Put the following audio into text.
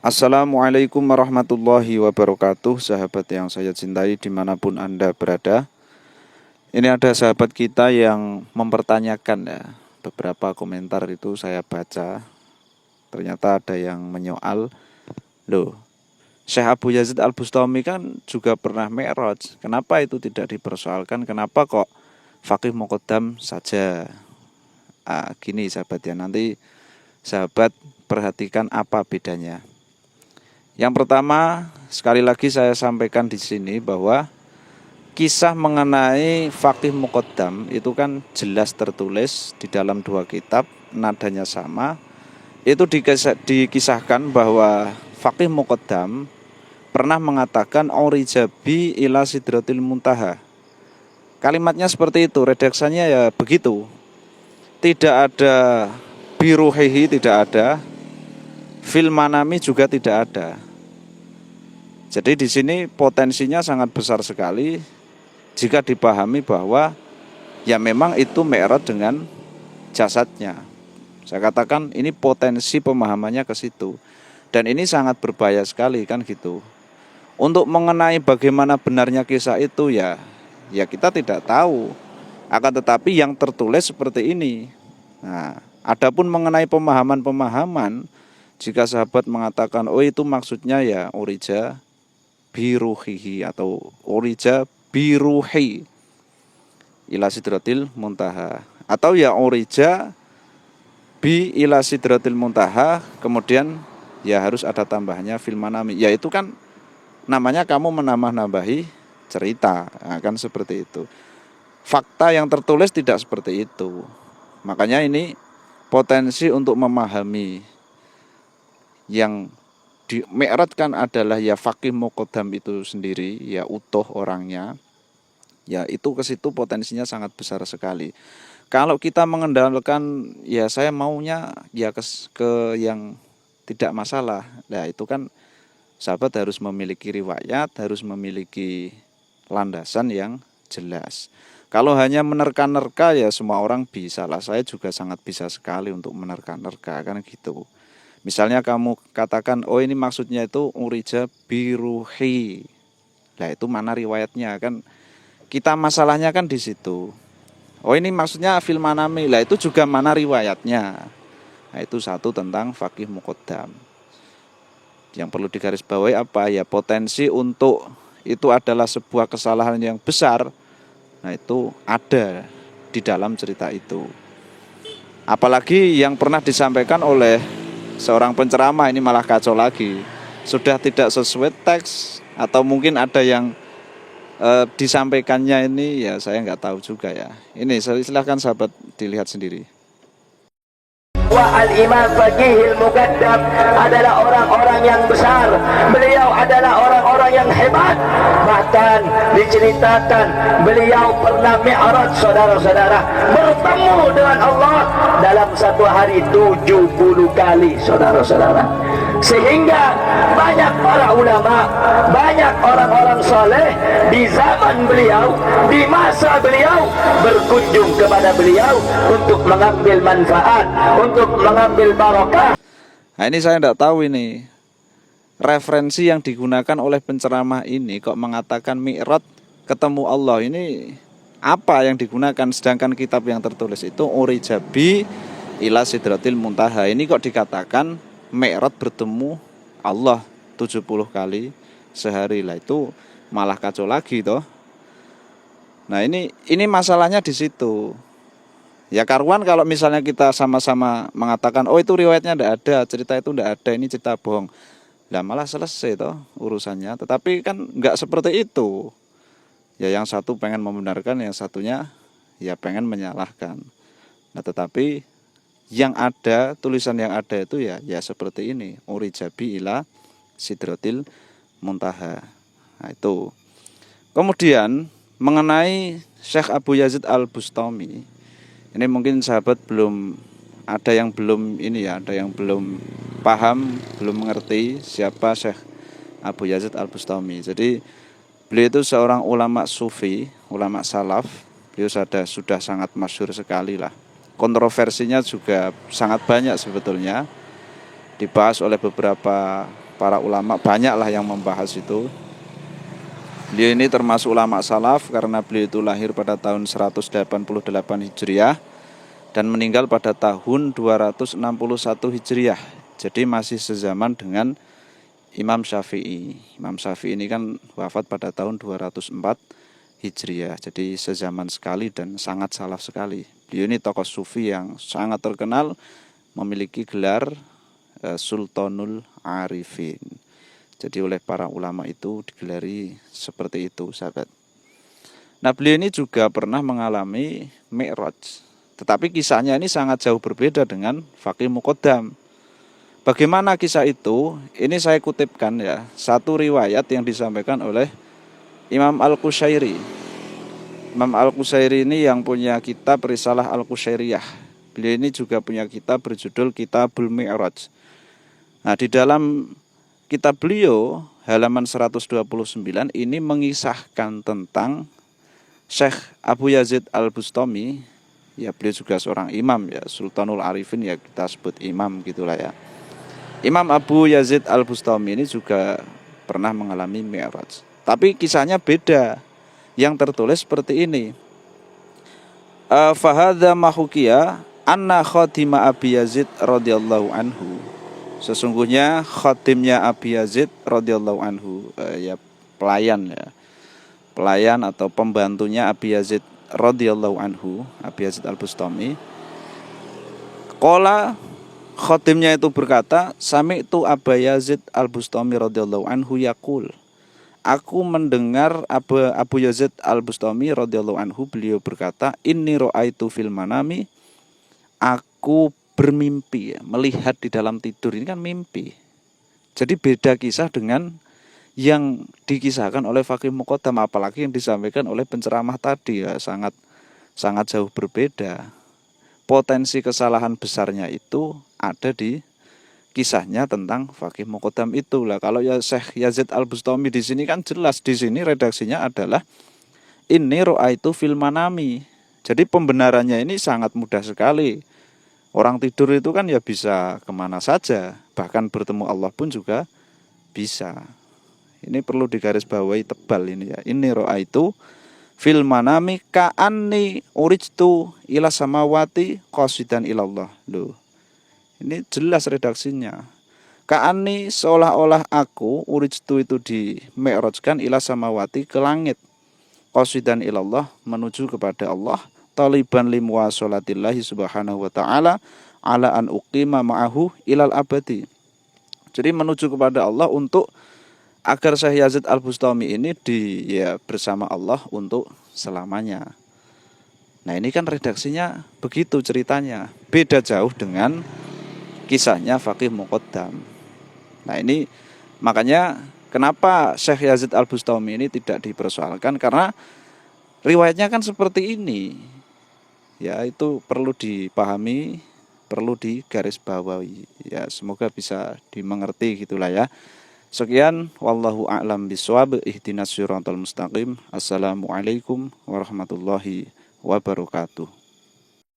Assalamualaikum warahmatullahi wabarakatuh. Sahabat yang saya cintai dimanapun Anda berada. Ini ada sahabat kita yang mempertanyakan ya. Beberapa komentar itu saya baca. Ternyata ada yang menyoal, loh, Syekh Abu Yazid Al-Bustami kan juga pernah mi'raj. Kenapa itu tidak dipersoalkan? Kenapa kok faqih muqaddam saja? Gini sahabat ya, nanti sahabat perhatikan apa bedanya. Yang pertama, sekali lagi saya sampaikan di sini bahwa kisah mengenai faqih muqaddam itu kan jelas tertulis di dalam dua kitab, nadanya sama. Itu dikisahkan bahwa faqih muqaddam pernah mengatakan aurijabi ila sidratil muntaha. Kalimatnya seperti itu, redaksinya ya begitu. Tidak ada biruhihi, tidak ada, fil manami juga tidak ada. Jadi di sini potensinya sangat besar sekali jika dipahami bahwa ya memang itu mi'raj dengan jasadnya. Saya katakan ini potensi pemahamannya ke situ. Dan ini sangat berbahaya sekali kan gitu. Untuk mengenai bagaimana benarnya kisah itu ya kita tidak tahu. Akan tetapi yang tertulis seperti ini. Nah, adapun mengenai pemahaman-pemahaman, jika sahabat mengatakan oh itu maksudnya ya urija biruhihi atau urija biruhi ila sidratil muntaha, atau ya urija bi ila sidratil muntaha, kemudian ya harus ada tambahnya fil manami, yaitu kan namanya kamu menambah-nambahi cerita, nah, kan seperti itu. Fakta yang tertulis tidak seperti itu. Makanya ini potensi untuk memahami yang di mi'raj kan adalah ya faqih muqaddam itu sendiri, ya utuh orangnya. Ya itu ke situ potensinya sangat besar sekali. Kalau kita mengendalikan ya saya maunya ya ke yang tidak masalah. Nah, itu kan sahabat harus memiliki riwayat, harus memiliki landasan yang jelas. Kalau hanya menerka-nerka ya semua orang bisa lah. Saya juga sangat bisa sekali untuk menerka-nerka kan gitu. Misalnya kamu katakan, oh ini maksudnya itu urija biruhi. Nah itu mana riwayatnya kan? Kita masalahnya kan di situ. Oh ini maksudnya fil manami. Lah itu juga mana riwayatnya. Nah itu satu tentang faqih muqaddam. Yang perlu digarisbawahi apa? Ya potensi untuk itu adalah sebuah kesalahan yang besar. Nah itu ada di dalam cerita itu. Apalagi yang pernah disampaikan oleh seorang penceramah, ini malah kacau lagi. Sudah tidak sesuai teks atau mungkin ada yang disampaikannya ini ya saya nggak tahu juga ya. Ini silahkan sahabat dilihat sendiri. Al-Imam Faqihil Muqaddam adalah orang-orang yang besar. Beliau adalah orang-orang yang hebat. Bahkan diceritakan beliau pernah mi'raj, saudara-saudara, bertemu dengan Allah dalam satu hari 70 kali, saudara-saudara. Sehingga banyak para ulama, banyak orang-orang soleh di zaman beliau, di masa beliau, berkunjung kepada beliau untuk mengambil manfaat, untuk mengambil barokah. Nah ini saya tidak tahu ini referensi yang digunakan oleh penceramah ini kok mengatakan mi'raj ketemu Allah, ini apa yang digunakan, sedangkan kitab yang tertulis itu urijabi ila sidratil muntaha. Ini kok dikatakan mi'raj bertemu Allah 70 kali sehari. Lah itu malah kacau lagi toh. Nah ini masalahnya di situ. Ya karuan kalau misalnya kita sama-sama mengatakan oh itu riwayatnya tidak ada, cerita itu tidak ada, ini cerita bohong. Lah malah selesai toh urusannya. Tetapi kan enggak seperti itu. Ya yang satu pengen membenarkan, yang satunya ya pengen menyalahkan. Nah tetapi yang ada, tulisan yang ada itu ya seperti ini, urijabi ila sidratil muntaha. Nah itu. Kemudian mengenai Syekh Abu Yazid Al-Bustami, ini mungkin sahabat ada yang belum paham, belum mengerti siapa Syekh Abu Yazid Al-Bustami. Jadi beliau itu seorang ulama sufi, ulama salaf. Beliau sudah sangat masyhur sekali lah. Kontroversinya juga sangat banyak sebetulnya, dibahas oleh beberapa para ulama banyaklah yang membahas itu. Beliau ini termasuk ulama salaf karena beliau itu lahir pada tahun 188 Hijriah dan meninggal pada tahun 261 Hijriah. Jadi masih sezaman dengan Imam Syafi'i. Imam Syafi'i ini kan wafat pada tahun 204 Hijriah. Jadi sezaman sekali dan sangat salaf sekali. Beliau ini tokoh sufi yang sangat terkenal, memiliki gelar Sultanul Arifin. Jadi oleh para ulama itu digelari seperti itu, sahabat. Nah, beliau ini juga pernah mengalami Mi'raj. Tetapi kisahnya ini sangat jauh berbeda dengan Faqih Muqaddam. Bagaimana kisah itu? Ini saya kutipkan ya, satu riwayat yang disampaikan oleh Imam Al-Qushairi. Imam Al-Qushairi ini yang punya kitab Risalah Al-Qushairiyah. Beliau ini juga punya kitab berjudul Kitabul Mi'raj. Nah, di dalam kitab beliau halaman 129 ini mengisahkan tentang Syekh Abu Yazid Al-Bustami. Ya, beliau juga seorang imam ya, Sultanul Arifin ya, kita sebut imam gitulah ya. Imam Abu Yazid Al-Bustami ini juga pernah mengalami Mi'raj. Tapi kisahnya beda. Yang tertulis seperti ini. Fahadha mahukiya anna khatima Abi Yazid radhiyallahu anhu. Sesungguhnya khatimnya Abi Yazid radhiyallahu anhu, ya pelayan ya. Pelayan atau pembantunya Abi Yazid radhiyallahu anhu, Abi Yazid Al-Bustami. Qala, khatimnya itu berkata, sami'tu Aba Yazid Al-Bustami radhiyallahu anhu yaqul. Aku mendengar Abu Yazid Al-Bustami radhiyallahu anhu, beliau berkata, inni ra'aitu fil manami, aku bermimpi ya, melihat di dalam tidur. Ini kan mimpi. Jadi beda kisah dengan yang dikisahkan oleh Faqih Muqaddam, apalagi yang disampaikan oleh penceramah tadi ya, sangat jauh berbeda. Potensi kesalahan besarnya itu ada di kisahnya tentang Faqih Muqaddam itulah. Kalau ya Syekh Yazid Al-Bustami di sini kan jelas, di sini redaksinya adalah inni ra'aitu fil manami. Jadi pembenarannya ini sangat mudah sekali. Orang tidur itu kan ya bisa kemana saja, bahkan bertemu Allah pun juga bisa. Ini perlu digarisbawahi tebal ini ya. Inni ra'aitu fil manami ka'anni urijtu ila samawati qasidan ilallah. Loh. Ini jelas redaksinya. Ka'anni seolah-olah aku urijtu itu di mi'rajkan ila samawati ke langit. Qasidan ilallah menuju kepada Allah. Taliban limuwasolatillahi subhanahu wa ta'ala ala an uqima ma'ahu ilal abadi. Jadi menuju kepada Allah untuk agar Syekh Yazid Al-Bustami ini bersama Allah untuk selamanya. Nah, ini kan redaksinya begitu ceritanya. Beda jauh dengan kisahnya Faqih Muqaddam. Nah, ini makanya kenapa Syekh Yazid Al-Bustami ini tidak dipersoalkan, karena riwayatnya kan seperti ini. Ya, itu perlu dipahami, perlu digarisbawahi. Ya, semoga bisa dimengerti gitulah ya. Sekian, wallahu a'lam bishawab. Ihdinas siratal mustaqim. Assalamualaikum warahmatullahi wabarakatuh.